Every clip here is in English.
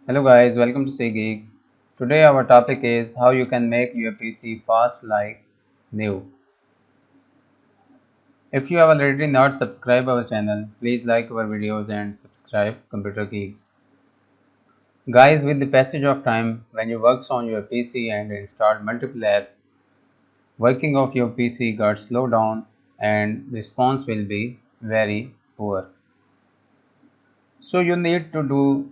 Hello guys, welcome to CGeeks. Today our topic is how you can make your PC fast like new. If you have already not subscribed our channel, please like our videos and subscribe Computer Geeks. Guys, with the passage of time, when you work on your PC and install multiple apps, working of your PC got slowed down and response will be very poor. So you need to do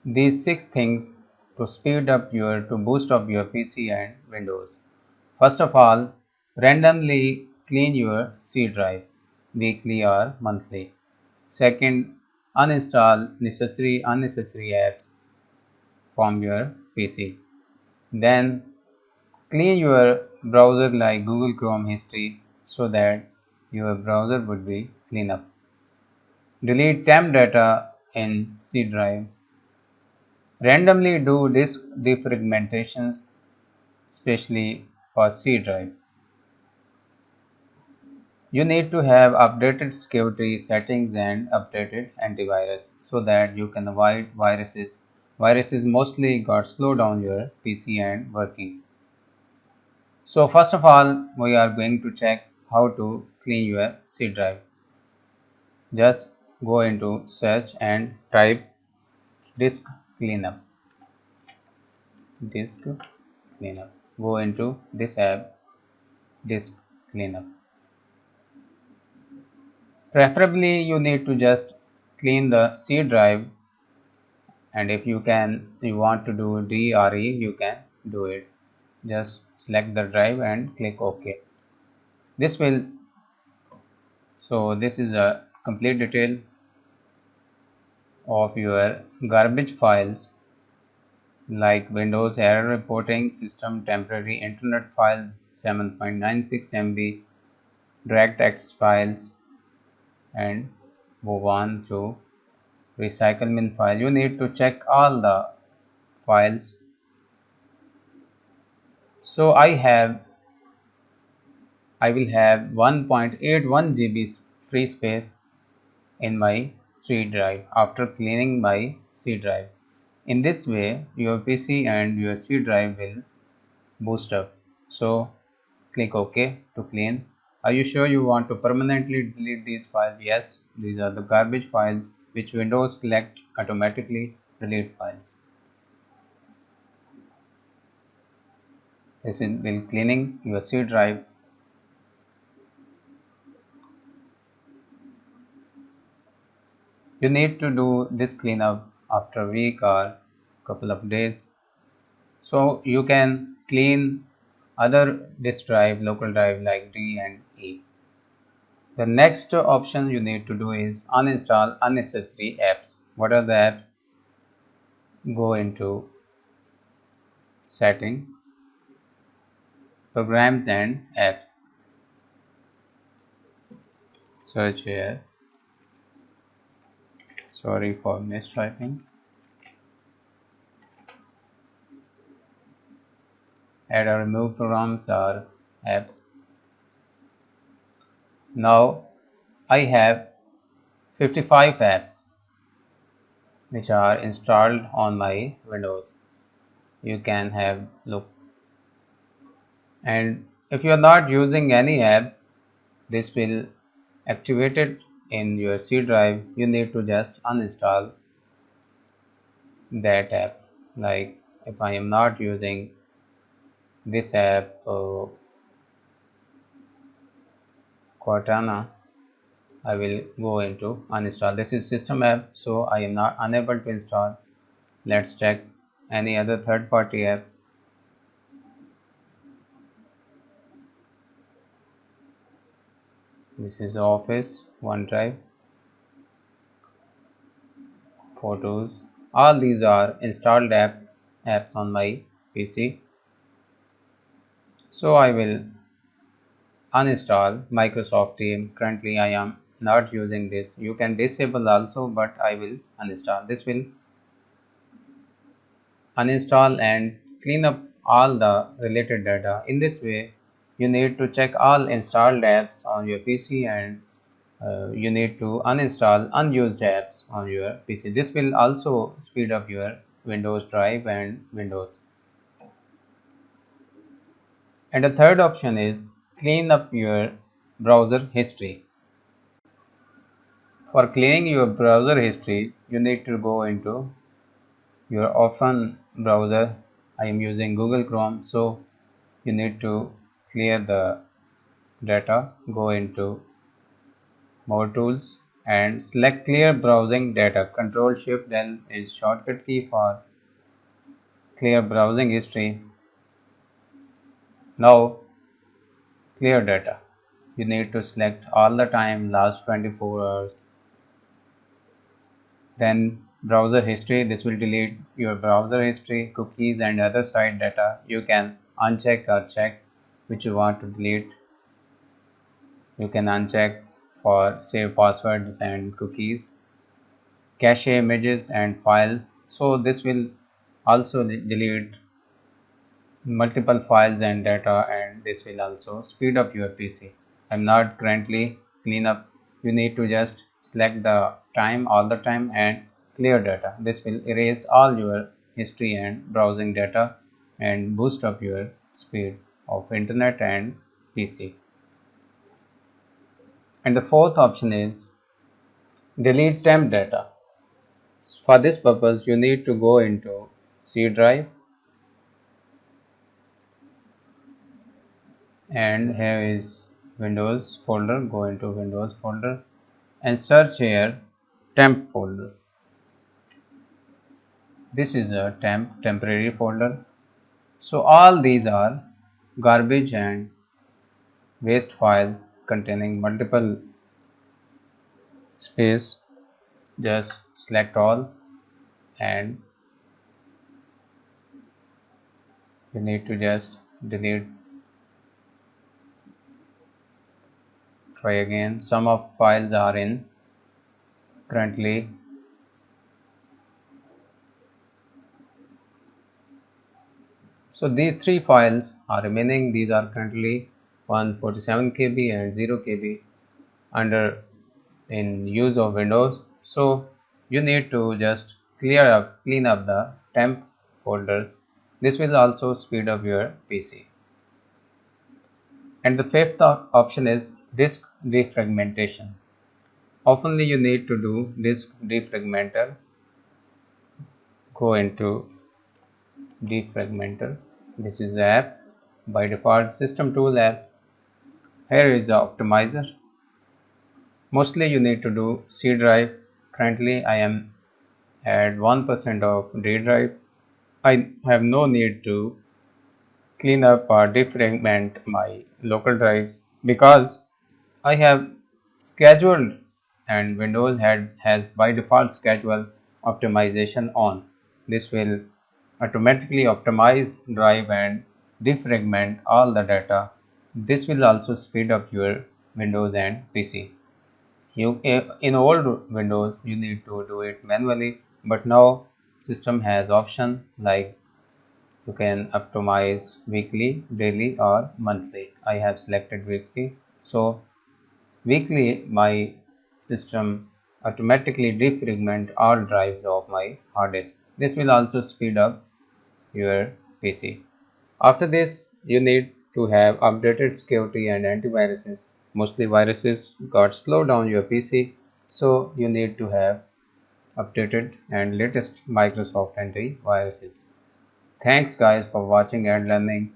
these 6 things to boost up your PC and Windows. First of all, randomly clean your C drive weekly or monthly. Second, uninstall unnecessary apps from your PC. Then clean your browser like Google Chrome history so that your browser would be clean up. Delete temp data in C drive. Randomly do disk defragmentations, especially for C drive. You need to have updated security settings and updated antivirus so that you can avoid viruses. Viruses mostly got slow down your PC and working. So first of all, we are going to check how to clean your C drive. Just go into search and type disk cleanup. Disk cleanup. Go into this app, disk cleanup. Preferably you need to just clean the C drive, and if you want to do DRE, you can do it. Just select the drive and click OK. This will this is a complete detail of your garbage files like Windows error reporting system temporary internet files 7.96 MB DirectX files, and move on to recycle min file. You need to check all the files. So I will have 1.81 GB free space in my C drive after cleaning my C drive. In this way, your PC and your C drive will boost up. So click OK to clean. Are you sure you want to permanently delete these files? Yes, these are the garbage files which Windows collect automatically. Delete files. This will cleaning your C drive. You need to do this cleanup after a week or couple of days. So you can clean other disk drive, local drive like D and E. The next option you need to do is uninstall unnecessary apps. What are the apps? Go into setting, programs and apps. Search here. Sorry for mistyping. Add or remove programs or apps. Now I have 55 apps which are installed on my Windows. You can have look, and if you are not using any app, this will activate it in your C drive. You need to just uninstall that app. Like if I am not using this app, Cortana, I will go into uninstall. This is system app, so I am not unable to install. Let's check any other third-party app. This is Office, OneDrive, Photos. All these are installed apps on my PC. So I will uninstall Microsoft Team. Currently I am not using this. You can disable also, but I will uninstall. This will uninstall and clean up all the related data. In this way, you need to check all installed apps on your PC and you need to uninstall unused apps on your PC. This will also speed up your Windows drive and Windows. And the third option is clean up your browser history. For cleaning your browser history, you need to go into your often browser. I am using Google Chrome, so you need to clear the data. Go into more tools and select clear browsing data. Control Shift Del is shortcut key for clear browsing history. Now clear data. You need to select all the time last 24 hours. Then browser history. This will delete your browser history, cookies and other site data. You can uncheck or check which you want to delete. You can uncheck for save passwords and cookies, cache images and files. So this will also delete multiple files and data, and this will also speed up your PC. I'm not currently clean up. You need to just select the time all the time and clear data. This will erase all your history and browsing data and boost up your speed of internet and PC. And the fourth option is delete temp data. For this purpose, you need to go into C drive, and here is Windows folder. Go into Windows folder and search here temp folder. This is a temporary folder. So all these are garbage and waste files containing multiple space. Just select all, and you need to just delete. Try again. Some of files are in currently. So these three files are remaining. These are currently 147 KB and 0 KB under in use of Windows. So you need to just clean up the temp folders. This will also speed up your PC. And the fifth option is disk defragmentation. Oftenly you need to do disk defragmenter. Go into defragmenter. This is the app by default system tool app. Here is the optimizer. Mostly you need to do C drive. Currently I am at 1% of D drive. I have no need to clean up or defragment my local drives because I have scheduled, and Windows has by default schedule optimization on. This will automatically optimize drive and defragment all the data. This will also speed up your Windows and PC. In old Windows you need to do it manually, but now system has option like you can optimize weekly, daily or monthly. I have selected weekly, so weekly my system automatically defragment all drives of my hard disk. This will also speed up your PC. After this, you need to have updated security and antiviruses. Mostly viruses got slowed down your PC, so you need to have updated and latest Microsoft antiviruses. Thanks guys for watching and learning.